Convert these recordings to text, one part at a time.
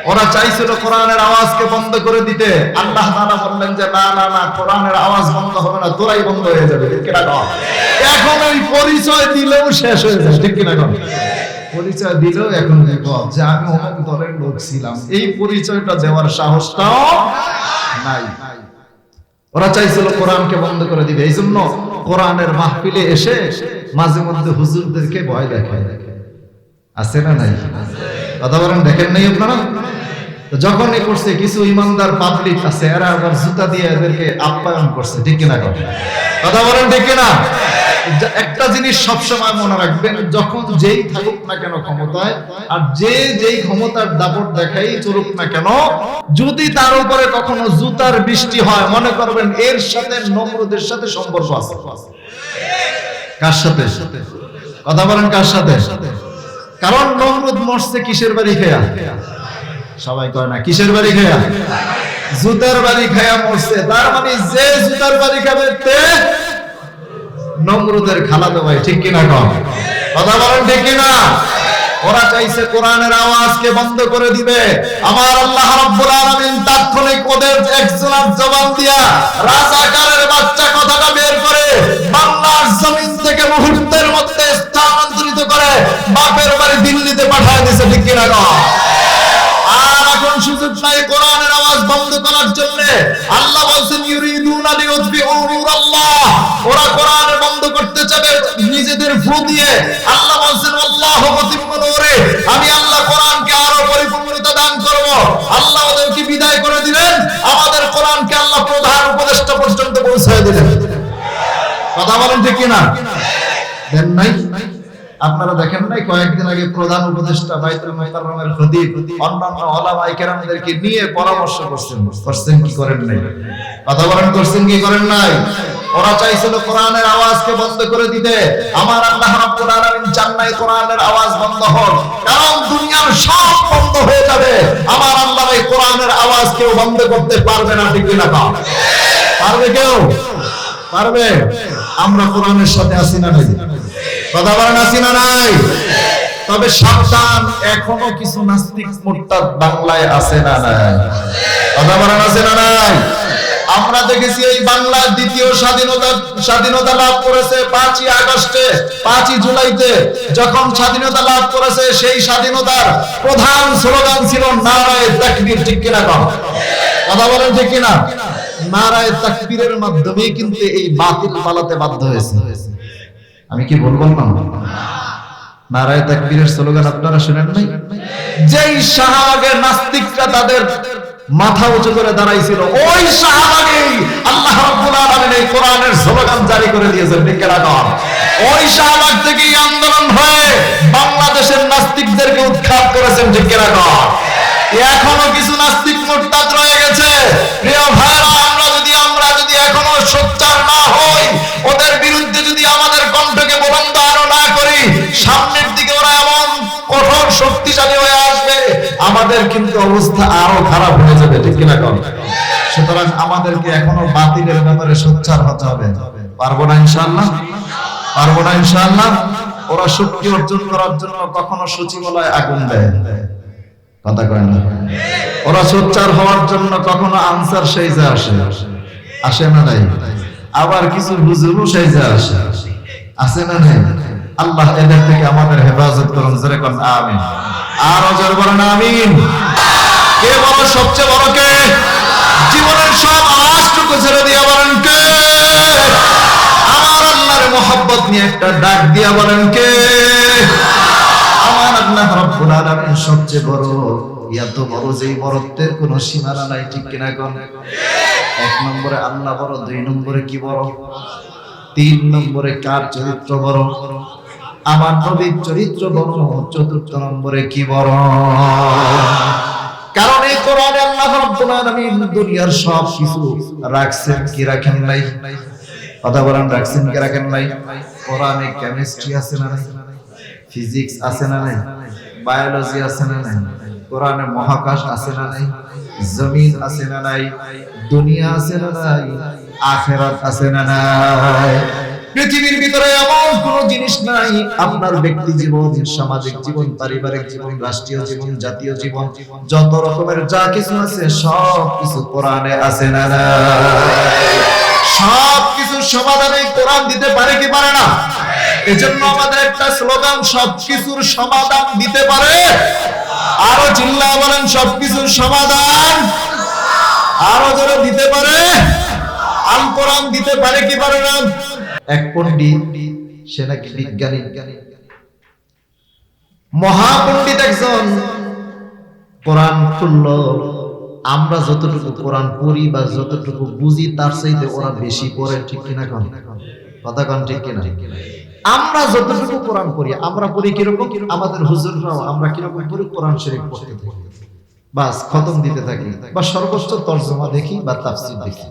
ওরা চাইছিল কোরআনের আওয়াজকে বন্ধ করে দিতে, আল্লাহ তাআলা বললেন যে না না না, কোরআনের আওয়াজ বন্ধ হবে না, তোরাই বন্ধ হয়ে যাবে। ঠিক কিনা কও? এখন এই পরিচয় দিলেও শেষ হয়ে যায়। ঠিক কিনা কও? পরিচয় দিলেও এখন বল যে আমি অমুক দলের লোক ছিলাম, এই পরিচয়টা দেওয়ার সাহসটাও নাই। ওরা চাইছিল কোরআনকে বন্ধ করে দিবে, এই জন্য কোরআনের মাহফিলে এসে মাঝে মধ্যে হুজুরদেরকে ভয় দেখায়। আছে না নাই? কথা বলেন, দেখেন নাই আপনারা? যখন এ করছে, কিছু ইমানদার পাবলিক আছে, এরা আবার জুতা দিয়ে এদেরকে আপ্যায়ন করছে। ঠিক কিনা কথা বলেন, ঠিক কিনা? একটা জিনিস সবসময় মনে রাখবেন, যখন যেই থাকুক না কেন ক্ষমতায়, আর যেই ক্ষমতার দাপট দেখাই চলুক না কেন, যদি তার উপরে কখনো জুতার বৃষ্টি হয়, মনে করবেন এর সাথে নমরুদের সাথে সম্পর্ক আছে। কার সাথে? কথা বলেন, কার সাথে? কারণ নমরুদ মরছে কিসের বাড়ি খেয়া? সবাই কয় না, কিসের বাড়ি খেয়া? জুতার বাড়ি খেয়া মরছে। তার মানে যে জুতার বাড়ি খাবে তে নমরুদের খালাতো ভাই। ঠিক কিনা কম? কথা বলেন, ঠিক কিনা? ওরা চাইছে কোরআনের আওয়াজকে বন্ধ করে দিবে। আমার আল্লাহ রাব্বুল আলামিন তাৎক্ষণিক ওদের একজনের জবান দিয়া রাজাকারের বাচ্চা কথাটা বের করে বাংলার জমিন থেকে মুহূর্তের মধ্যে স্থানান্তরিত করে বাপের বাড়ি দিল্লিতে পাঠিয়ে দিয়েছে। ঠিক কিনা কম? আর এখন সুযোগ নাই কোরআনের আওয়াজ বন্ধ করার জন্য। আল্লাহ বলেন ইউরিদুনা লিউতফিউ নূরাল্লাহ, ওরা কোরআন বন্ধ করতে চাবে নিজেদের ফু দিয়ে। আল্লাহ বলেন আল্লাহু মুতিম্মু নূরি, আমি আল্লাহ কোরআনকে আরো পরিপূর্ণতা দান করব। আল্লাহ ওদেরকে বিদায় করে দিলেন, আমাদের কোরআনকে আল্লাহ প্রধান উপদেষ্টা পর্যন্ত পৌঁছায় দিলেন। কথা বলেন, ঠিক কিনা? দেন নাই? আপনারা দেখেন নাই কয়েকদিন আগে প্রধান উপদেষ্টা বাইতুল মুকাররমের খতিব অন্যান্য উলামায়ে কেরামদেরকে নিয়ে পরামর্শ করছেন কি করেন নাই? কথা বলেন, করছেন কি করেন নাই? ওরা চাইছিল কোরআনের আওয়াজকে বন্ধ করে দিতে। আমার আল্লাহ রাব্বুল আলামিন চান নাই কোরআনের আওয়াজ বন্ধ হোক, কারণ দুনিয়ার সব বন্ধ হয়ে যাবে, আমার আল্লাহ এই কোরআনের আওয়াজ কেউ বন্ধ করতে পারবে না। ঠিক কিনা? পারবে কেউ? পারবে? আমরা কোরআনের সাথে আছি না নাই? কথা বলেন, আছি না নাই? তবে সাবধান, এখনো কিছু নাস্তিক মুরতাদ বাংলায় আছে না নাই? কথা বলেন, আছে না নাই? আমরা দেখেছি এই বাংলার দ্বিতীয় স্বাধীনতা লাভ করেছে 5ই আগস্টে, 5ই জুলাইতে যখন স্বাধীনতা লাভ করেছে, সেই স্বাধীনতার প্রধান স্লোগান ছিল নারায়ে তাকবীর। ঠিক কিনা? কথা বলেন, ঠিক কিনা? নারায়ে তাকবীরের মাধ্যমেই কিন্তু এই বাতিল পালাতে বাধ্য হয়েছে। আমি কি বলবো না? নারায়ে তাকবীরের স্লোগান আপনারা শুনেন নাই? যেই শাহবাগের নাস্তিকরা তাদের মাথা উঁচু করে দাঁড়াইছিল, ওই শাহবাগেই আল্লাহ রাব্বুল আলামিন এই কোরআনের স্লোগান জারি করে দিয়েছেন। ঠিক কিনা? ওই শাহবাগ থেকেই আন্দোলন হয়ে বাংলাদেশের নাস্তিকদেরকে উৎখাত করেছেন। ঠিক কিনা? এখনো কিছু নাস্তিক মুরতাদ রয়ে গেছে। প্রিয় ভাইরা, আমরা যদি এখনো সোচ্চার না হই, ওদের বিরুদ্ধে যদি আমাদের কণ্ঠকে বুলন্দ আরো না করি, সামনের দিকে ওরা এমন কঠোর শক্তিশালী হয়ে আসবে, আমাদের কিন্তু অবস্থা আরো খারাপ হয়ে যাবে। ঠিক কিনা? সুতরাং আমাদেরকে এখনো বাতিলের ব্যাপারে সোচ্চার হতে হবে। পারবো না ইনশাআল্লাহ? পারবো না ইনশাআল্লাহ? ওরা শক্তি অর্জন করার জন্য কখনো সচিবালয়ে আগুন দেয়, কথা কয় না। ওরা সোচ্চার হওয়ার জন্য কখনো আনসার সেজে আসে না নাই? আবার কিছু হুজুরও সেজে আসে না নাই? আল্লাহ এদের থেকে আমাদের হেফাজত করুন। জোরে কোন আমিন। আর জোরে বলেন আমিন। কে বড়? সবচেয়ে বড় কে? জীবনের সব আওয়াজটুকু ছেড়ে দিয়ে বলেন কে? আমার আল্লাহর মহব্বত নিয়ে একটা ডাক দিয়া বলেন কে? আমার আল্লাহ রাব্বুল আলামিন সবচেয়ে বড়। এত বড় যেই বড়ত্বের কোনো সীমানা নাই। ঠিক কিনা? কোন 1 নম্বরে আল্লাহ বড়, 2 নম্বরে কি বড়, 3 নম্বরে কার চরিত্র বড়? আমার নবীর চরিত্র বড়। 4র্থ নম্বরে কি বড়? কারণ এই কোরআনে আল্লাহ রাব্বুল আলামিন দুনিয়ার সব কিছু রাখছেন কি রাখেন নাই? কথা বলেন, রাখছেন কি রাখেন নাই? কোরআনে কেমিস্ট্রি আছে না নাই? ফিজিক্স আছে না নাই? বায়োলজি আছে না নাই? কোরআনে মহাকাশ আছে না নাই? জমিন আছে না নাই? দুনিয়া আছে না নাই? আখিরাত আছে না নাই? পৃথিবীর ভিতরে এমন কোন জিনিস নাই, আপনার ব্যক্তি জীবন, সামাজিক জীবন, পারিবারিক জীবন, রাষ্ট্রীয় জীবন, জাতীয় জীবন, যত রকমের যা কিছু আছে সব কিছু কোরআনে আছে না? সব কিছুর সমাধানে কোরআন দিতে পারে কি পারে না? এজন্য আমাদের একটা স্লোগান, সবকিছুর সমাধান দিতে পারে। আরো চিল্লায় বলেন, সবকিছুর সমাধান আরো যারা দিতে পারে, আল কোরআন দিতে পারে কি পারে না? এক পণ্ডিত, সে নাকি বিজ্ঞানী, মহাপণ্ডিত একজন, কোরআন খুলল, আমরা যতটুকু কোরআন পড়ি বা যতটুকু বুঝি তার চাইতে ওরা বেশি পড়ে, ঠিক কিনা? কথা কন ঠিক কিনা? আমরা যতটুকু কোরআন পড়ি, আমরা পড়ি কিরকম? আমাদের হুজুররাও আমরা কিরকম পড়ি? কোরআন শরীফ পড়তে থাকি, বাস খতম দিতে থাকি, বা সর্বোচ্চ তরজমা দেখি বা তাফসীর দেখি।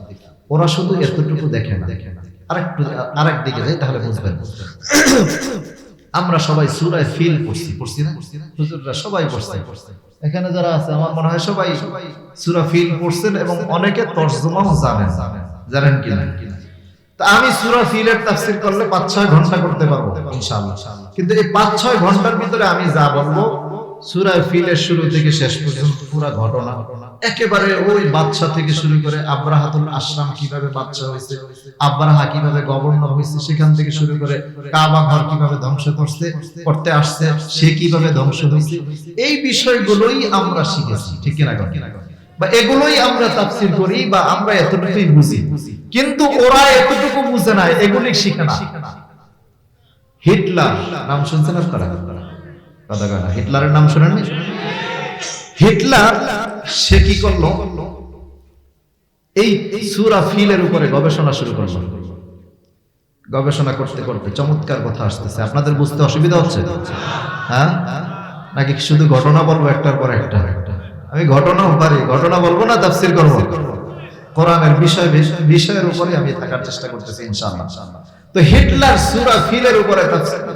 ওরা শুধু এতটুকু দেখে না। আরেক দিকে যাই তাহলে বুঝবেন। আমরা সবাই সূরা ফিল পড়ছি না? হুজুররা সবাই পড়ছে, এখানে যারা আছে আমার মনে হয় সবাই সূরা ফিল পড়ছেন এবং অনেকে তরজমাও জানেন কিনা? তা আমি সূরা ফিলের তাফসীর করলে 5-6 ঘন্টা করতে পারবো ইনশাআল্লাহ। কিন্তু এই 5-6 ঘন্টার ভিতরে আমি যা বলবো, সূরা ফিলের শুরু থেকে শেষ পর্যন্ত পুরো ঘটনা, একেবারে ওই বাদশা থেকে শুরু করে আব্রাহাতুল আশরাম কিভাবে বাদশা হয়েছে, আব্রাহা কিভাবে গভর্নর হয়েছে, সেখান থেকে শুরু করে কাবা ঘর কিভাবে ধ্বংস করতে আসছে, সে কিভাবে ধ্বংস হয়েছে, এই বিষয়গুলোই আমরা শিখেছি, ঠিক কিনা? বা এগুলোই আমরা তাফসীর করি বা আমরা এতটুকুই বুঝি। কিন্তু ওরা এতটুকু বুঝে না, এগুলি শিখে না। হিটলার নাম শুনছেন আপনারা? কথা কয় না। হিটলারের নাম শুনেননি? হিটলার সে কি করলো? এই সূরা ফিলের উপরে গবেষণা শুরু করলো। গবেষণা করতে করতে চমৎকার কথা আসতেছে। আপনাদের বুঝতে অসুবিধা হচ্ছে? হ্যাঁ, নাকি শুধু ঘটনা বলবো একটার পর একটা? আমি ঘটনাও পারি, ঘটনা বলবো না, তাফসীর করব। কোরআনের বিষয়ের উপরে আমি থাকার চেষ্টা করতেছি ইনশাআল্লাহ। তো হিটলার সূরা ফিলের উপরে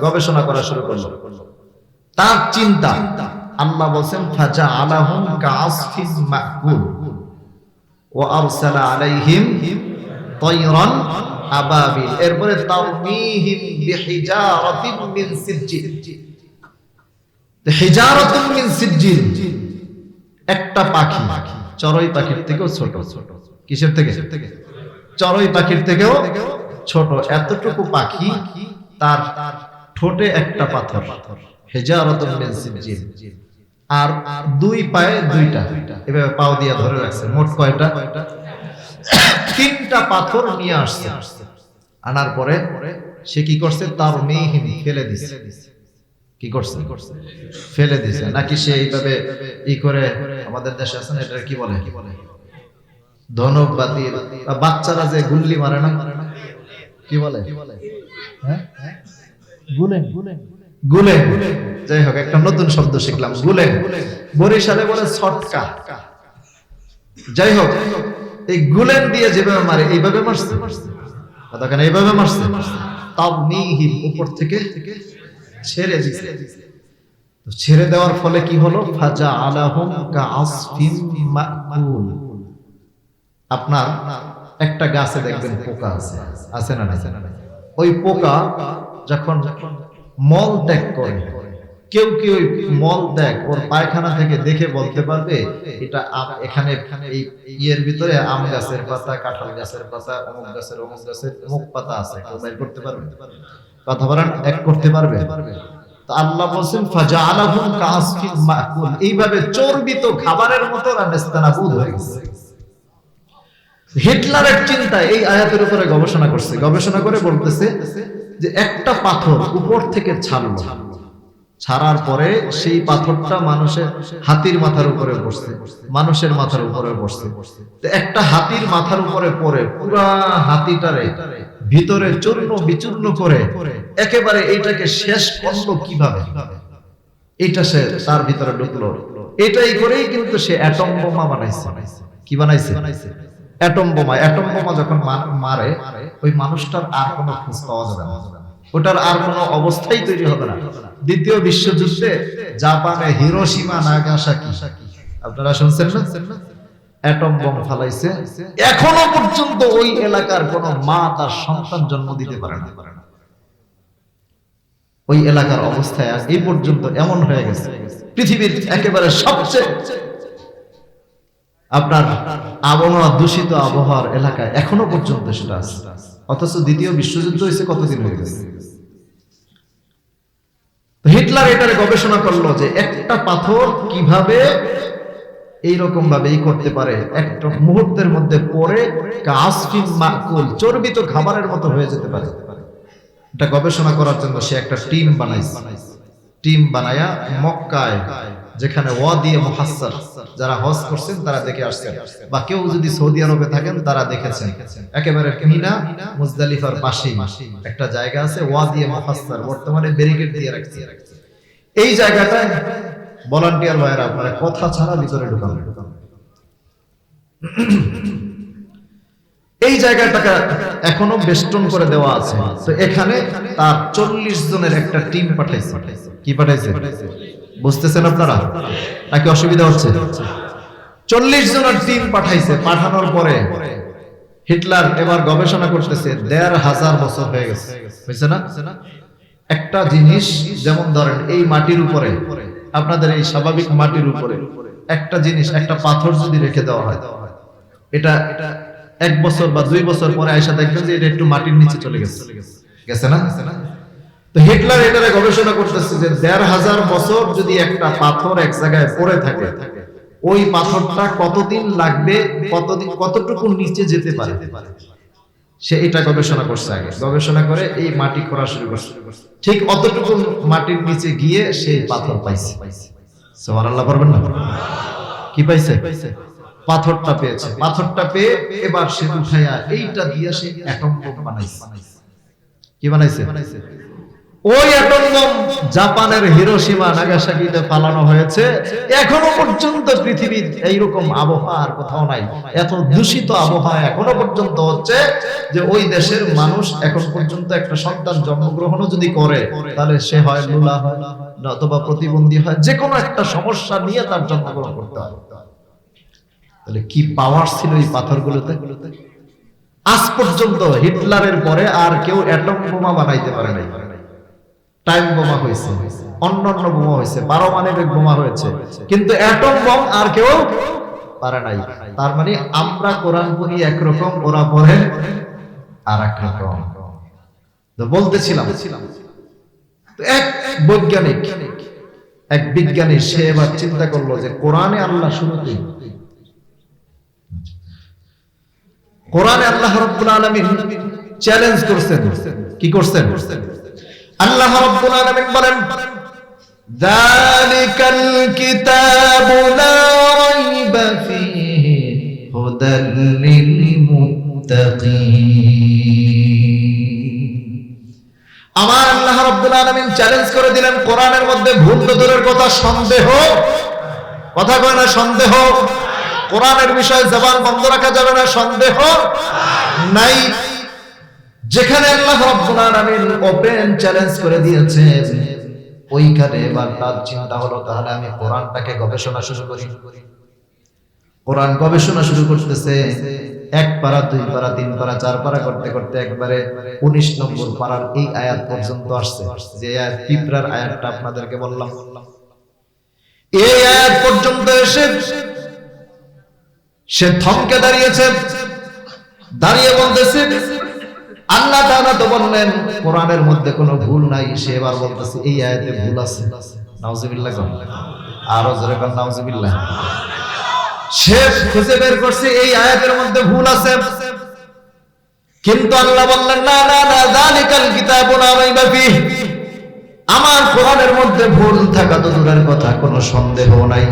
গবেষণা করা শুরু করলো। তার চিন্তা, আল্লাহ বলেন ফাজআলাহুম কাআসফিন মাকুল ওয়া আরসালা আলাইহিম তায়রান আবাবিল, এরপরে তাওমিহিম বিহিজারাতিন মিন সিজ্জিল। হিজারাতুন মিন সিজ্জিল একটা পাখি, চড়ুই পাখির থেকেও ছোট। কিসের থেকে? চড়ুই পাখির থেকেও ছোট। এতটুকু পাখি, তার ঠোঁটে একটা পাথর, হিজারাতুন মিন সিজ্জিল, আর দুই পায়ে দুইটা, এভাবে পাও দিয়া ধরে রাখছে। মোট কয়টা? 3টা পাথর নিয়ে আসছে। আনার পরে সে কি করছে? তার মেহিম ফেলে দিছে। কি করছে? ফেলে দিছে। নাকি সে এইভাবে ই করে, আমাদের দেশে আছে না, এটা কি বলে? ধনুক বাতি, বাচ্চারা যে গুল্লি মারে না, কি বলে? হ্যাঁ, গুলে। যাই হোক, একটা নতুন শব্দ শিখলাম, গুলে। বরিশালে বলে ছটকা। যাই হোক, এই গুলেন দিয়ে যেভাবে মারে, এইভাবে মারছে। দেখেন, এইভাবে মারছে। তাবনিহিম, উপর থেকে ছেড়ে দিছে। ছেড়ে দেওয়ার ফলে কি হলো? ফাজআলাহুম কাআসফিন মাকুল। আপনার একটা গাছে দেখবেন পোকা আছে না? ওই পোকা যখন মল ত্যাগ করে, কেউ কি ওই মল ত্যাগ ওর পায়খানা থেকে দেখে বলতে পারবে এটা এখানে এই ইয়ের ভিতরে আম গাছের পাতা, কাঁঠাল গাছের পাতা, অমুক গাছের অমুক পাতা আছে, কেউ বের করতে পারবে? কথা বলেন, এক করতে পারবে? তো আল্লাহ বলেন ফাজআলাহুম কাআসফিন মাকুল, এইভাবে চর্বিত খাবারের মতো নেস্তানাবুদ হয়ে গেছে। হিটলারের চিন্তা এই আয়াতের উপরে গবেষণা করছে, গবেষণা করে বলতেছে যে একটা পাথর উপর থেকে ছাড়ার পরে সেই পাথরটা মানুষের হাতির মাথার উপরে বসছে, মানুষের মাথার উপরে বসছে। তো একটা হাতির মাথার উপরে পড়ে পুরা হাতিটারে ভিতরে চূর্ণ বিচূর্ণ করে একেবারে এইটাকে শেষ করলো কিভাবে, এটা সে তার ভিতরে ঢুকলো। এটাই করেই কিন্তু সে অ্যাটম বোমা বানাইছে। কি বানাইছে? অ্যাটম বোমা। অ্যাটম বোমা যখন মারে, ওই মানুষটার আর কোনো খোঁজ পাওয়া যাবে না, ওটার আর কোনো অবস্থাই তৈরি হবে না। দ্বিতীয় বিশ্বযুদ্ধে জাপানে হিরোশিমা নাগাসাকি, আপনারা শুনছেন না? অ্যাটম বোম ফালাইছে, এখনো পর্যন্ত ওই এলাকার কোন মা তার সন্তান জন্ম দিতে পারে না। ওই এলাকার অবস্থায় আজ এই পর্যন্ত এমন হয়ে গেছে, পৃথিবীর একেবারে সবচেয়ে আপনার আবহাওয়া দূষিত আবহাওয়ার এলাকায় এখনো পর্যন্ত সেটা আছে। অথচ দ্বিতীয় বিশ্বযুদ্ধ হয়েছে কতদিন হয়ে গেছে। হিটলার এটারে গবেষণা করলো যে একটা পাথর কিভাবে এইরকম ভাবে করতে পারে, একটা মুহূর্তের মধ্যে পরে কাসফিন মাকুল চর্বিত খাবারের মতো হয়ে যেতে পারে। এটা গবেষণা করার জন্য সে একটা টিম বানাইছে। টিম বানায়া মক্কায়, যেখানে ওয়াদি মুহাসসার, যারা হজ করছেন তারা দেখে আসছেন, বা কেউ যদি সৌদি আরবে থাকেন তারা দেখেছেন, একেবারে মিনা মুজদালিফার পাশেই একটা জায়গা আছে ওয়াদি মুহাসসার, বর্তমানে ব্যারিকেড দিয়ে রাখছে। এই জায়গাটায় ভলান্টিয়ার ভাইরা আপনারা কথা ছাড়া ভিতরে ঢুকাবেন। এই জায়গাটাকে এখনো বেষ্টন করে দেওয়া আছে। তো এখানে তার 40 জনের একটা টিম পাঠাইছে। কি পাঠাইছে বুঝতেছেন আপনারা নাকি অসুবিধা হচ্ছে? 40 জনের টিম পাঠাইছে। পাঠানোর পরে হিটলার এবার গবেষণা করতেছে। 1500 বছর হয়ে গেছে, বুঝছে না? একটা জিনিস যেমন ধরেন এই মাটির উপরে, আপনাদের এই স্বাভাবিক মাটির উপরে একটা জিনিস, একটা পাথর যদি রেখে দেওয়া হয়, এটা 1 বছর বা 2 বছর পরে আয়সা দেখবেন যে এটা একটু মাটির নিচে চলে গেছে, গেছে না? তো হিটলার এটারে গবেষণা করতেছে যে 1500 বছর যদি একটা পাথর এক জায়গায় পড়ে থাকে, ওই পাথরটা কতদিন লাগবে, কতটুকু নিচে যেতে পারে, সে এটা গবেষণা করছে। আগে গবেষণা করে এই মাটি খোঁড়া শুরু করছে। ঠিক অতটুকু মাটির নিচে গিয়ে সেই পাথর পাইছে। সুবহানাল্লাহ পড়বেন না? কি পাইছে? পাথরটা পেয়েছে। পাথরটা পেয়ে এবার সে উঠাইয়া এইটা দিয়ে সে অ্যাটম বোম বানাইছে। কি বানাইছে? ওই অ্যাটম বোম জাপানের হিরোশিমা নাগাসাকিতে ফালানো হয়েছে। এখনো পর্যন্ত পৃথিবীর এইরকম আবহাওয়া আর কোথাও নাই। এত দূষিত আবহাওয়া এখনো পর্যন্ত হচ্ছে যে ওই দেশের মানুষ এখন পর্যন্ত একটা সন্তান জন্মগ্রহণও যদি করে, তাহলে সে হয় লুলা হয় অথবা প্রতিবন্ধী হয়, যে কোনো একটা সমস্যা নিয়ে তার জন্মগ্রহণ করতে হয়। তাহলে কি পাওয়ার ছিল এই পাথরগুলোতে? আজ পর্যন্ত হিটলারের পরে আর কেউ অ্যাটম বোমা বানাইতে পারে নাই। টাইম বোমা হয়েছে, অন্যান্য বোমা হয়েছে, পারমাণবিক বোমা হয়েছে, কিন্তু অ্যাটম বোম আর কেউ পারে নাই। তার মানে আমরা কোরআন পড়ি একরকম, ওরা পড়ে আর এক রকম। তো বলতেছিলাম, এক বৈজ্ঞানিক, এক বিজ্ঞানী, সে এবার চিন্তা করলো যে কোরআনে আল্লাহ শুরুতেই, কোরআনে আল্লাহ রাব্বুল আলামিন চ্যালেঞ্জ করছেন। কি করছেন? আল্লাহ রাব্বুল আলামিন বলেন, যালিকাল কিতাবু লা রাইবা ফীহি হুদাল লিল মুত্তাকিন। আমার আল্লাহ রাব্বুল আলামিন চ্যালেঞ্জ করে দিলেন, কোরআনের মধ্যে ভুল দূরের কথা, সন্দেহ, কথা কয় না, সন্দেহ। কোরআনের বিষয়ে জবান বন্ধ রাখা যাবে না, সন্দেহ নাই। যেখানে আল্লাহ রাব্বুল আলামিন ওপেন চ্যালেঞ্জ করে দিয়েছেন, ওইখানে এবার তার চিন্তা হলো, তাহলে আমি কোরআনটাকে গবেষণা শুরু করি। কোরআন গবেষণা শুরু করতেছে। 1 পারা 2 পারা 3 পারা 4 পারা করতে করতে একবারে 19 নম্বর পারার এই আয়াত পর্যন্ত আসছে। যে আয়াত পিঁপড়ার আয়াতটা আপনাদেরকে বললাম, এই আয়াত পর্যন্ত এসে সে থমকে দাঁড়িয়েছে। দাঁড়িয়ে বলতেছে, আল্লাহ তাআলা তো বললেন কোরআনের মধ্যে কোনো ভুল নাই। সে এবার বলতেছে এই আয়াতে ভুল আছে। নাউজুবিল্লাহ, আরো জোরে বল নাউজুবিল্লাহ। সে খুঁজে বের করছে এই আয়াতের মধ্যে ভুল আছে, কিন্তু আল্লাহ বললেন না না না, যালিকাল কিতাবু লা রাইবা ফীহি, আমার কোরআনের মধ্যে ভুল থাকা তো দূরের কথা, কোনো সন্দেহ নাই।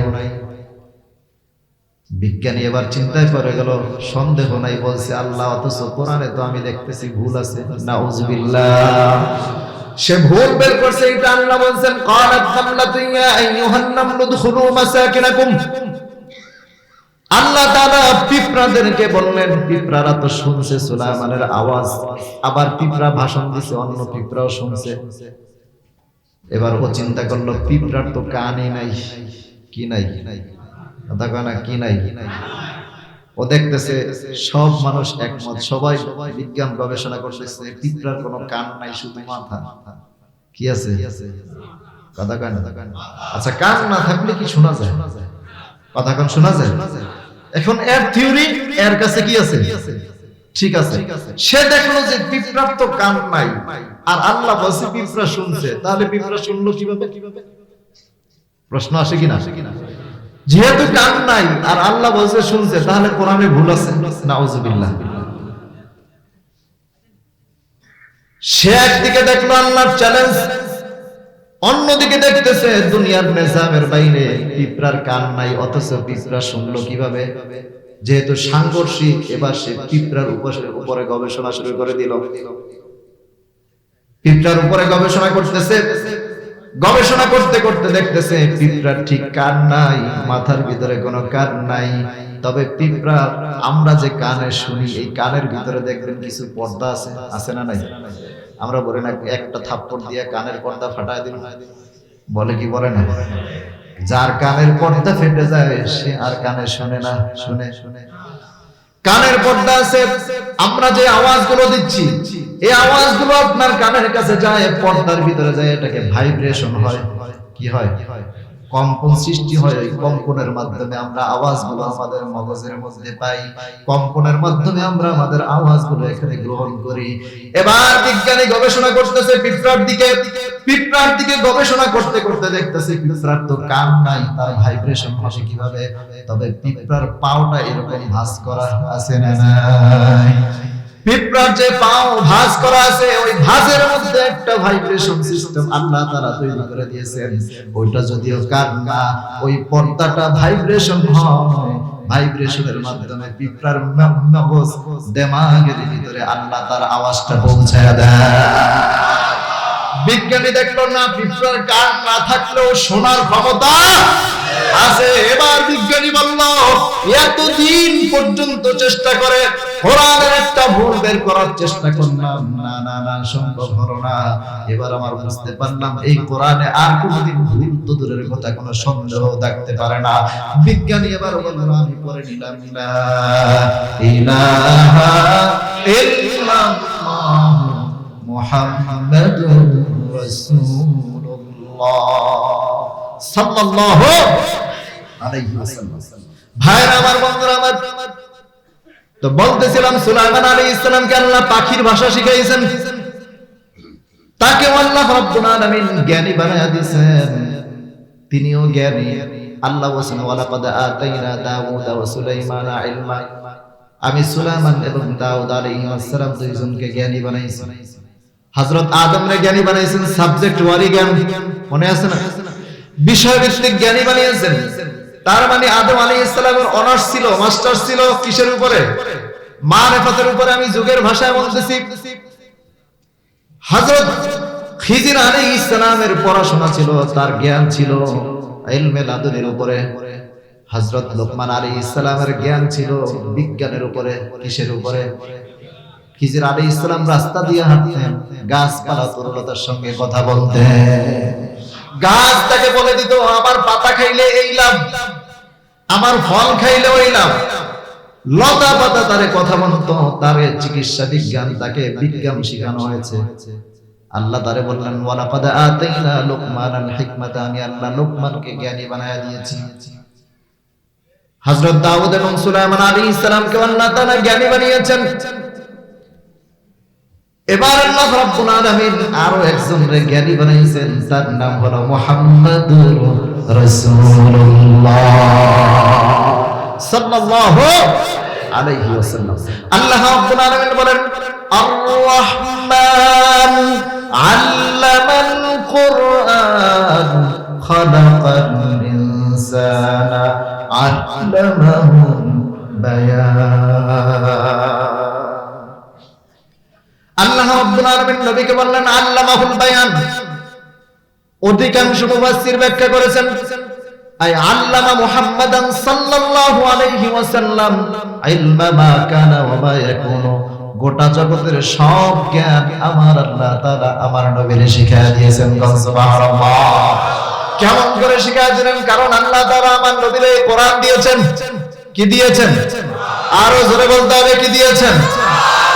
বিজ্ঞানী এবার চিন্তায় পড়ে গেল, সন্দেহ নাই বলছে আল্লাহ, অথচ কোরআনে তো আমি দেখতেছি ভুল আছে। নাউজুবিল্লাহ। সে ভুল বের করছে। এটা আল্লাহ বলেন, ক্বালাত নামলাতু ইয়া আইয়ুহান নামলু দুখুলু মাসাকিনাকুম। আল্লাহ তাআলা পিঁপড়াদেরকে বললেন, পিঁপড়ারা তো শুনছে সুলাইমানের আওয়াজ, আবার পিঁপড়া ভাষণ দিছে, অন্য পিঁপড়াও শুনছে। এবার ও চিন্তা করলো, পিঁপড়ার তো কানই নাই। কি নাই? কথা কয় না, কি নাই? ও দেখতেছে সব মানুষ একমত, সবাই বিজ্ঞান গবেষণা করতেছে, পিঁপড়ার কোনো কান নাই, শুধু মাথা। কি আছে? কথা কান। আচ্ছা, কান না থাকলে কি শোনা যায়? কথা কান শোনা যায়? এখন এর থিওরি, এর কাছে কি আছে? ঠিক আছে, সে দেখলো যে পিঁপড়ার তো কান নাই, আর আল্লাহ বলছে পিঁপড়া শুনছে, তাহলে পিঁপড়া শুনলো কিভাবে? প্রশ্ন আসে কিনা? যেহেতু কান নাই আর আল্লাহ বলছে শুনছে, তাহলে কোরআনে ভুল আছে। নাউজুবিল্লাহ। সে একদিকে দেখলো আল্লাহর চ্যালেঞ্জ, অন্যদিকে দেখতেছে দুনিয়ার নিজামের বাইরে পিঁপড়ার কান নাই, অথচ পিঁপড়া শুনলো কিভাবে? যেহেতু সাংঘর্ষিক, এবার সে পিঁপড়ার উপরে গবেষণা শুরু করে দিল। পিঁপড়ার উপরে গবেষণা করতেছে, গবেষণা করতে করতে দেখতেছে পিঁপড়ার ঠিক কান নাই, মাথার ভিতরে কোনো কান নাই। তবে পিঁপড়া, আমরা যে কানে শুনি, এই কানের ভিতরে দেখবেন কিছু পর্দা আছে, আছে না নাই? আমরা বলি না একটা থাপ্পড় দিয়ে কানের পর্দা ফাটায় দিল, বলে কি বলে না? যার কানের পর্দা ফেটে যায় সে আর কানে শুনে না। শুনে শুনে কানের পর্দা আছে, আমরা যে আওয়াজগুলো দিচ্ছি এই আওয়াজগুলো আপনার কানের কাছে যায়, পর্দার ভিতরে যায়, এটাকে ভাইব্রেশন হয়। কি হয়? কম্পন সৃষ্টি হয়। ওই কম্পনের মাধ্যমে আমরা আওয়াজগুলো আমাদের মগজের মধ্যে পাই, কম্পনের মাধ্যমে আমরা আমাদের আওয়াজগুলো এখানে গ্রহণ করি। এবার বিজ্ঞানী গবেষণা করতেছে পিঁপড়ার দিকে, পিঁপড়ার দিকে গবেষণা করতে করতে দেখতেছে পিঁপড়ার তো কান নাই, তার ভাইব্রেশন হবে কিভাবে? তবে পিঁপড়ার পাওটা এরকম ভাঁজ করা আছে না নাই? পিঁপড়ার যে পাও ভাঁজ করা আছে, ওই ভাঁজের মধ্যে একটা ভাইব্রেশন সিস্টেম আল্লাহ তাআলা তৈরি করে দিয়েছেন। ওইটা যদিও কান না, ওই পর্দাটা ভাইব্রেশন হয়, ভাইব্রেশনের মাধ্যমে পিঁপড়ার মগজ দিমাগের ভিতরে আল্লাহ তার আওয়াজটা পৌঁছায় দেয়। বিজ্ঞানী দেখলো না, পিঁপড়ার কান না থাকলেও শোনার ক্ষমতা আছে। এবার বিজ্ঞানী বলল, এতদিন পর্যন্ত চেষ্টা করে কোরআনের একটা ভুল বের করার চেষ্টা করলাম, না না না, সম্ভব হলো না। এবার আমার বুঝতে পারলাম এই কোরআনে আর কোনোদিন ভুল তো দূরের কথা, কোনো সন্দেহ থাকতে পারে না। বিজ্ঞানী এবার বলল, আমি পরে নিলাম লা ইলাহা ইল্লাল্লাহ মুহাম্মাদুর রাসূলুল্লাহ সাল্লাল্লাহু আলাইহি ওয়াসাল্লাম। ভাইরা আমার, বন্ধুরা আমার, তো বলতেছিলাম সুলাইমান আলাইহিস সালামকে আল্লাহ পাখির ভাষা শিখাইছেন, তাকে আল্লাহ রাব্বুল আলামিন জ্ঞানী বানায়া দিয়েছেন, তিনিও জ্ঞানী। আল্লাহ বলেন, ওয়ালাকাদ আতাইনা দাউদা ওয়া সুলাইমানা ইলমা, আমি সুলাইমান এবং দাউদ আলাইহিস সালাম দুইজনকে জ্ঞানী বানাইছি। হযরত আদমরে জ্ঞানী বানাইছেন, সাবজেক্ট ওয়ারি জ্ঞান, মনে আছে না? বিষয় ভিত্তিক জ্ঞানী বানিয়েছেন। তার মানে আদম আলাইহিস সালামের অনার্স ছিল, মাস্টার্স ছিল কিসের উপরে? মারিফাতের উপরে। আমি যুগের ভাষায় বলতেছি, হযরত খিজির আলাইহিস সালামের পড়াশোনা ছিল, তার জ্ঞান ছিল ইলমে লাদুনির উপরে। হযরত লোকমান আলাইহিস সালামের জ্ঞান ছিল বিজ্ঞানের উপরে। কিসের উপরে? খিজির আলাইহিস সালাম রাস্তা দিয়ে হাঁটতেন, গাছপালা তরুলতার সঙ্গে কথা বলতেন। গাছ তাকে বলে দিত, আমার পাতা খাইলে এই লাভ, আমার ফল খাইলে ওই লাভ। লতা পাতা তারে কথা বলতো, তারে চিকিৎসা বিজ্ঞান, তাকে বিজ্ঞান শেখানো হয়েছে। আল্লাহ তারে বললেন, ওয়ালাকাদ আতাইনা লুকমানাল হিকমাতা, আমি আল্লাহ লোকমানকে জ্ঞানী বানায়া দিয়েছি। হযরত দাউদ এবং সুলাইমান আলাইহিস সালামকে আল্লাহ তাআলা জ্ঞানী বানিয়েছেন। এবার আল্লাহ রাব্বুল আলামিন আরো একজনকে জ্ঞানী বানাইছেন, তার নাম হলো মুহাম্মাদুর রাসূলুল্লাহ সাল্লাল্লাহু আলাইহি ওয়াসাল্লাম। আল্লাহ রাব্বুল আলামিন বলেন, আর রহমান আল্লামাল কুরআন খালাকাল ইনসানা আল্লামাহুল বায়ান। আল্লাহ রাব্বুল আলামিন নবীকে বললেন আল্লামাহুল বায়ান। অধিকাংশ মুফাসসির ব্যাখ্যা করেছেন, আই আল্লামা মুহাম্মাদান সাল্লাল্লাহু আলাইহি ওয়াসাল্লাম ইলমা মা কানা ওয়া মা ইয়াকুনু, গোটা জগতের সব জ্ঞান আমার আল্লাহ তাআলা আমার নবীকে শিখায়া দিয়েছেন। সুবহানাল্লাহ। কেমন করে শিখায়া দিলেন? কারণ আল্লাহ তাআলা আমার নবীকে কোরআন দিয়েছেন। কি দিয়েছেন? আরো জোরে বলতে হবে কি দিয়েছেন?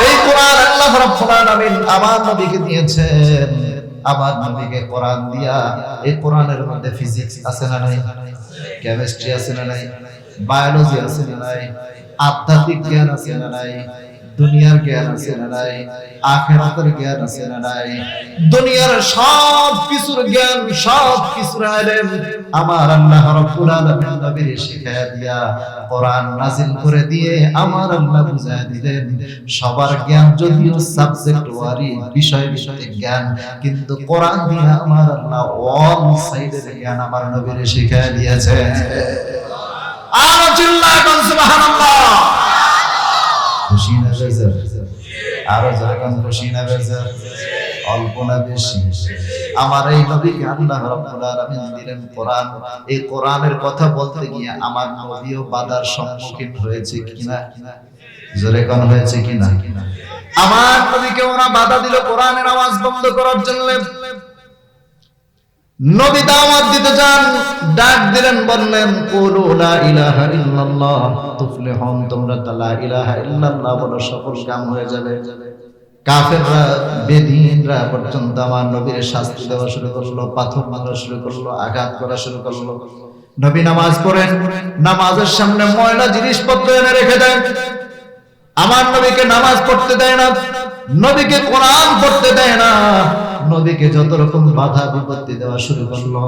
এই কোরআন আল্লাহ রাব্বুল আলামিন আমার নবীকে দিয়েছেন। আমার নবীকে কোরআন দিয়া, এই কোরআনের মধ্যে ফিজিক্স আছে না নাই, কেমিস্ট্রি আছে না নাই, বায়োলজি আছে না নাই, আধ্যাত্মিক জ্ঞান আছে না নাই, দুনিয়ার জ্ঞান আছে না নাই, আখিরাতের জ্ঞান আছে না নাই, দুনিয়ার সব কিছুর জ্ঞান, সব কিছুর ইলম আমার আল্লাহ রাব্বুল আলামিন নবীর শিখায়া দিয়া কোরআন নাযিল করে দিয়ে আমার আল্লাহ বুঝায়া দিলেন। সবার জ্ঞান যদিও সাবজেক্ট ওয়ারি, বিষয় ভিত্তিক জ্ঞান, কিন্তু কোরআন দিয়ে আমার আল্লাহ অল সাইডের জ্ঞান আমার নবীর শিখায়া দিয়েছে। আর চিল্লায় বলুন সুবহানাল্লাহ। খুশি না বেজার? আরো যখন খুশি না বেজার? অল্প না বেশি? আমার এই নবীকে আল্লাহ রাব্বুল আলামিন দিলেন কোরআন। এই কোরআনের কথা বলতে গিয়ে আমার নবীও বাধার সম্মুখীন হয়েছে কিনা? জোরে কোন হয়েছে কিনা? আমার নবীকে ওরা বাধা দিল কোরআনের আওয়াজ বন্ধ করার জন্য। নবী দাওয়াত দিতে যান, ডাক দিলেন, বললেন কুলু লা ইলাহা ইল্লাল্লাহ তুফলিহুন, তোমরা লা ইলাহা ইল্লাল্লাহ বলো সফল কাম হয়ে যাবে। কাফেররা, বেদীনরা পর্যন্ত আমার নবীর শাস্তি দেওয়া শুরু করলো, পাথর মারা শুরু করলো, আঘাত করা শুরু করলো। নবী নামাজ পড়েন, নামাজের সামনে ময়লা জিনিসপত্র এনে রেখে দেন। আমার নবীকে নামাজ পড়তে দেয় না, নবীকে কোরআন পড়তে দেয় না, নবীকে যত রকম বাধা বিপত্তি দেওয়া শুরু করলো।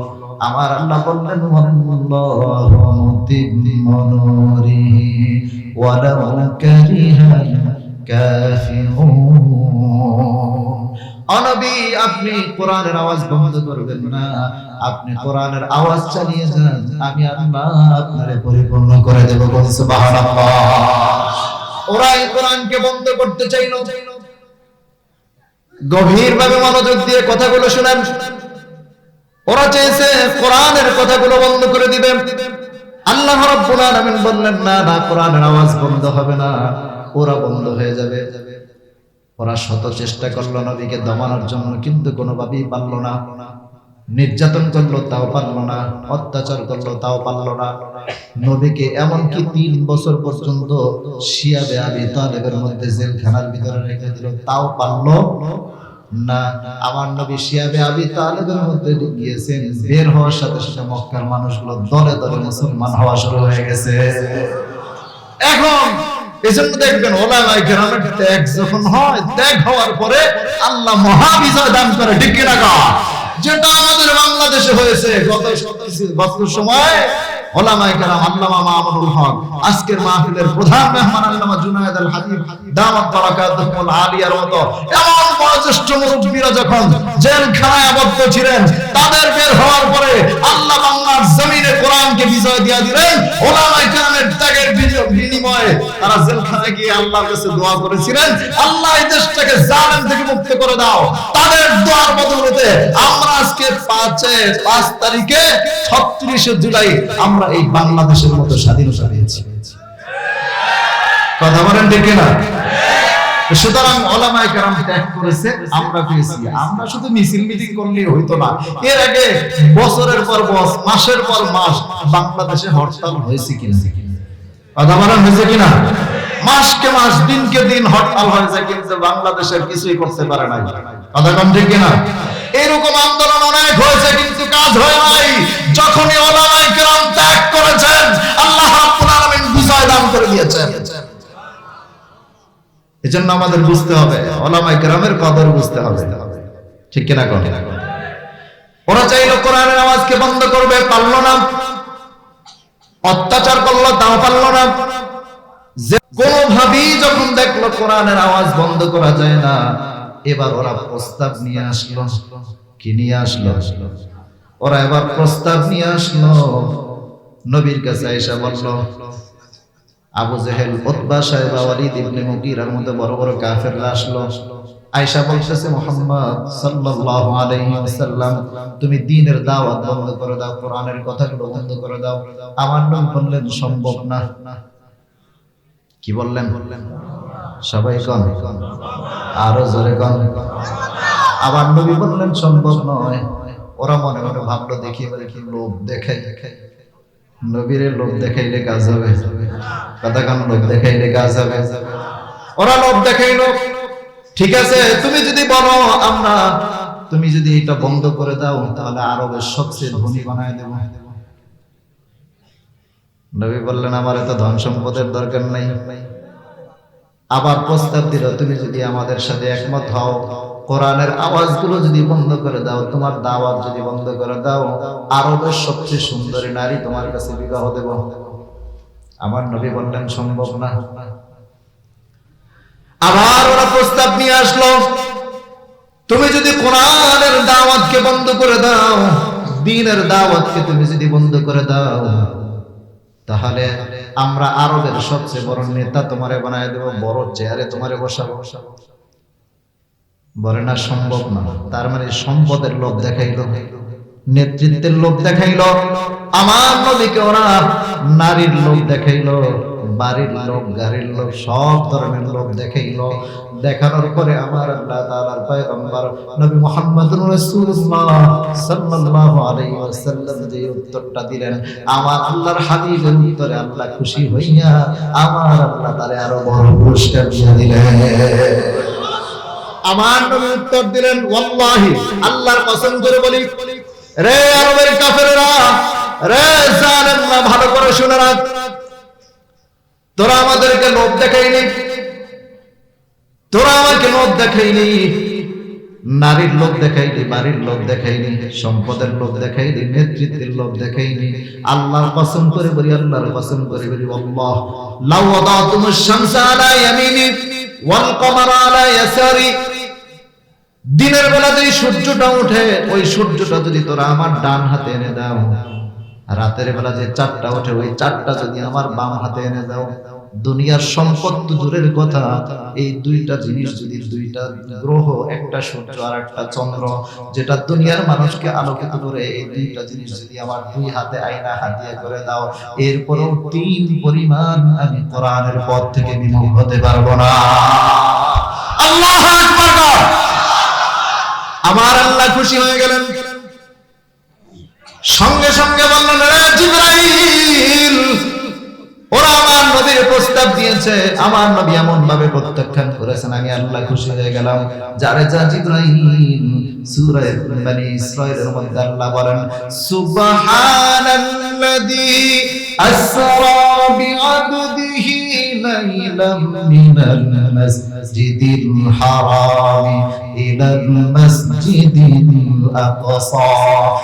আমার আল্লাহ বললেন ওয়াল্লাহু মুতিম্মু নূরিহি ওয়ালাউ কারিহাল কাফিরুন। নবী, আপনি কোরআনের আওয়াজ বন্ধ করবেন না, আপনি কোরআনের আওয়াজ চালিয়ে যান, আমি আল্লাহ আপনারে পরিপূর্ণ করে দেব। সুবহানাল্লাহ। ওরা এই কোরআনকে বন্ধ করতে চাইল। গভীরভাবে মনোযোগ দিয়ে কথাগুলো শুনেন। ওরা চেয়েছে কোরআনের কথাগুলো বন্ধ করে দিবেন। আল্লাহ রাব্বুল আলামিন বললেন না না, কোরআনের আওয়াজ বন্ধ হবে না, ওরা বন্ধ হয়ে যাবে। ওরা শত চেষ্টা করলো নবীকে দমানোর জন্য, কিন্তু কোনোভাবেই পারল না। নির্যাতন করলো তাও পারল না, অত্যাচার করলো তাও পারল না। নবীকে এমনকি 3 বছর পর্যন্ত শিয়াবে আবি তালেবের মধ্যে জেলখানার ভিতরে রেখে দিল, তাও পারল না। আমার নবী শিয়াবে আবি তালেবের মধ্যে গিয়েছেন, বের হওয়ার সাথে সাথে মক্কার মানুষগুলো দলে দলে মুসলমান হওয়া শুরু হয়ে গেছে। এখন এজন্য দেখবেন ওলামায়ে কেরামের ত্যাগ যখন হয়, ত্যাগ হওয়ার পরে আল্লাহ মহা বিজয় দান করে। ঠিক কি না? যেটা আমাদের বাংলাদেশে হয়েছে গত সময় ওলামায়ে কেরাম, আল্লামা মামুনুল হক, আজকের মাহফিলের প্রধান মেহমান আল্লামা জুনায়েদ আল হাবিব দামাত বারাকাতুহুল আলিয়ার মতো এমন বয়োজ্যেষ্ঠ মুরব্বিরা যখন জেলখানায় আবদ্ধ ছিলেন, তাদের বের হওয়ার পরে আল্লাহ বাংলার জমিনে কোরআনকে বিজয় দিয়ে দিলেন। ওলামায়ে কেরামের ত্যাগের বিনিময়ে তারা জেলখানায় গিয়ে আল্লাহর কাছে দোয়া করেছিলেন, আল্লাহ এই দেশটাকে জালেম থেকে মুক্ত করে দাও। তাদের দোয়ার বদৌলতে আমরা আজকে 5 তারিখে 36 জুলাই আমরা এই বাংলাদেশের মতো স্বাধীনতা পেয়েছি। কথা বলেন ঠিক না? সুতরাং ওলামায়ে কেরাম ত্যাগ করেছে, আমরা পেয়েছি। আমরা শুধু মিছিল মিটিং করলেই হইতো না, এর আগে বছরের পর বছর, মাসের পর মাস বাংলাদেশে হরতাল হয়েছে কিনা? কথা বলেন হয়েছে কিনা? মাসকে মাস, দিনকে দিন হরতাল হয়েছে, কিন্তু বাংলাদেশের কিছুই করতে পারে নাই। কথা কম ঠিক কিনা? এরকম আন্দোলন অনেক হয়েছে, কিন্তু কাজ হয় নাই। যখনই ওলামায়ে কেরাম ত্যাগ করেছেন, আল্লাহ রাব্বুল আলামিন বিজয় দান করে দিয়েছেন। এজন্য আমাদের বুঝতে হবে, ওলামায়ে কেরামের কদর বুঝতে হবে। ঠিক কিনা? ওরা চাইলো কোরআনের আওয়াজকে বন্ধ করবে, পারল না। অত্যাচার করলো, তাও পারল না। কোনোভাবেই যখন দেখলো কোরআনের আওয়াজ বন্ধ করা যায় না, এবার ওরা প্রস্তাব নিয়ে আসলো। কি নিয়ে আসলো? ওরা এবার প্রস্তাব নিয়ে আসলো নবীর কাছে। আয়েশা বলল, আবু জেহেল, উতবা, সাইবা, ওয়ালিদ ইবনে মুগীরার মতো বড় বড় কাফেররা আসলো। আয়েশা বলতেছে, মুহাম্মদ সাল্লাল্লাহু আলাইহি ওয়াসাল্লাম, তুমি দ্বীনের দাওয়াত বন্ধ করে দাও, কোরআনের কথাগুলো বন্ধ করে দাও। আমার নবী বললেন, সম্ভব না। কি বললেন? সবাই কোন? আরো জোরে কোন? আমার নবী বললেন সম্ভব নয়। ওরা মনে মনে ভাবলো, দেখি লোভ দেখাই, নবীরে লোভ দেখাইলে কাজ হবে। কতক্ষণ লোভ দেখাইলে কাজ হবে? ওরা লোভ দেখাইলো, ঠিক আছে তুমি যদি বলো আমরা, তুমি যদি এটা বন্ধ করে দাও তাহলে আরবের সবচেয়ে ধনী বানায় দেব। নবী বললেন আমার এত ধন সম্পদের দরকার নাই। আবার প্রস্তাব দিল, তুমি যদি আমাদের সাথে একমত হও, কোরআনের আওয়াজগুলো যদি বন্ধ করে দাও, তোমার দাওয়াত যদি বন্ধ করে দাও, আরবের সবচেয়ে সুন্দরী নারী তোমার কাছে বিবাহ দেব। আমার নবী বললেন সম্ভব না। আবার ওরা প্রস্তাব নিয়ে আসলো, তুমি যদি কোরআনের দাওয়াতকে বন্ধ করে দাও, দ্বীনের দাওয়াতকে তুমি যদি বন্ধ করে দাও, তাহলে আমরা আরবের সবচেয়ে বড় নেতা তোমারে বানায় দেব, বড় চেয়ারে তোমারে বসাবো। বলে না সম্ভব না। তার মানে সম্পদের লোভ দেখাইলো, নেতৃত্বের লোভ দেখাইলো। আমার নবীকে ওরা নারীর লোভ দেখাইলো, বাড়ির লোভ, গাড়ির লোভ, সব ধরনের লোভ দেখাইলো। দেখানোর পরে আমার আল্লাহ তাআলার পয়গম্বর নবী মুহাম্মদুর রাসূলুল্লাহ সাল্লাল্লাহু আলাইহি ওয়াসাল্লাম যে উত্তরটা দিলেন, আমার আল্লাহর হাবিবের উত্তরে আল্লাহ খুশি হইয়া আমার আল্লাহ তাআলা আরো বড় পুরস্কার দিয়ে দিলেন। আমার নবী উত্তর দিলেন, ওয়াল্লাহি আল্লাহর কসম করে বলি, রে আরবের কাফেররা, রে জালেমরা, ভালো করে শুনে রাখ, তোরা আমাদেরকে লোভ দেখাইলি, তোরা আমাকে লোভ দেখাইলি, নারীর লোভ দেখাইলি, বাড়ির লোভ দেখাইলি, সম্পদের লোভ দেখাইলি, নেতৃত্বের লোভ দেখাইলি। আল্লাহর কসম করে বলি, আল্লাহর কসম করে বলি, আল্লাহ লাউ ওয়াদাতুমুশ শামসা আলা ইয়ামিনি ওয়াল কমারা আলা ইয়াসারি, দিনের বেলা যদি সূর্যটা ওঠে, ওই সূর্যটা যদি তোরা আমার ডান হাতে এনে দাও, রাতের বেলা যে চাঁদটা ওঠে, ওই চাঁদটা যদি আমার বাম হাতে এনে দাও, দুনিয়ার সম্পদ তো দূরের কথা, এই দুইটা জিনিস যদি, দুইটা গ্রহ, একটা সূর্য আর একটা চন্দ্র, যেটা দুনিয়ার মানুষকে আলোকিত করে, এই দুইটা জিনিস যদি আমার দুই হাতে আয়না হাতিয়ে করে দাও, এরপরও 3 পরিমাণ আমি কোরআনের পথ থেকে বিমুখ হতে পারবো না। আল্লাহু আকবার। আমার আল্লাহ খুশি হয়ে গেলেন, সঙ্গে সঙ্গে বললেন, রে জিবরাইল, ওরা আমার নবীর প্রস্তাব দিয়েছে, আমার নবী এমন ভাবে প্রত্যাখ্যান করেছেন, আমি আল্লাহ খুশি হয়ে গেলাম। যারে যা জিবরাইল, সূরা বনী ইসরাঈলের মধ্যে আল্লাহ বলেন, সুবহানাল্লাযী আসরা বিআবদিহি লাইলাম মিনাল মাসজিদিল হারাম ইলাল মাসজিদিল আকসা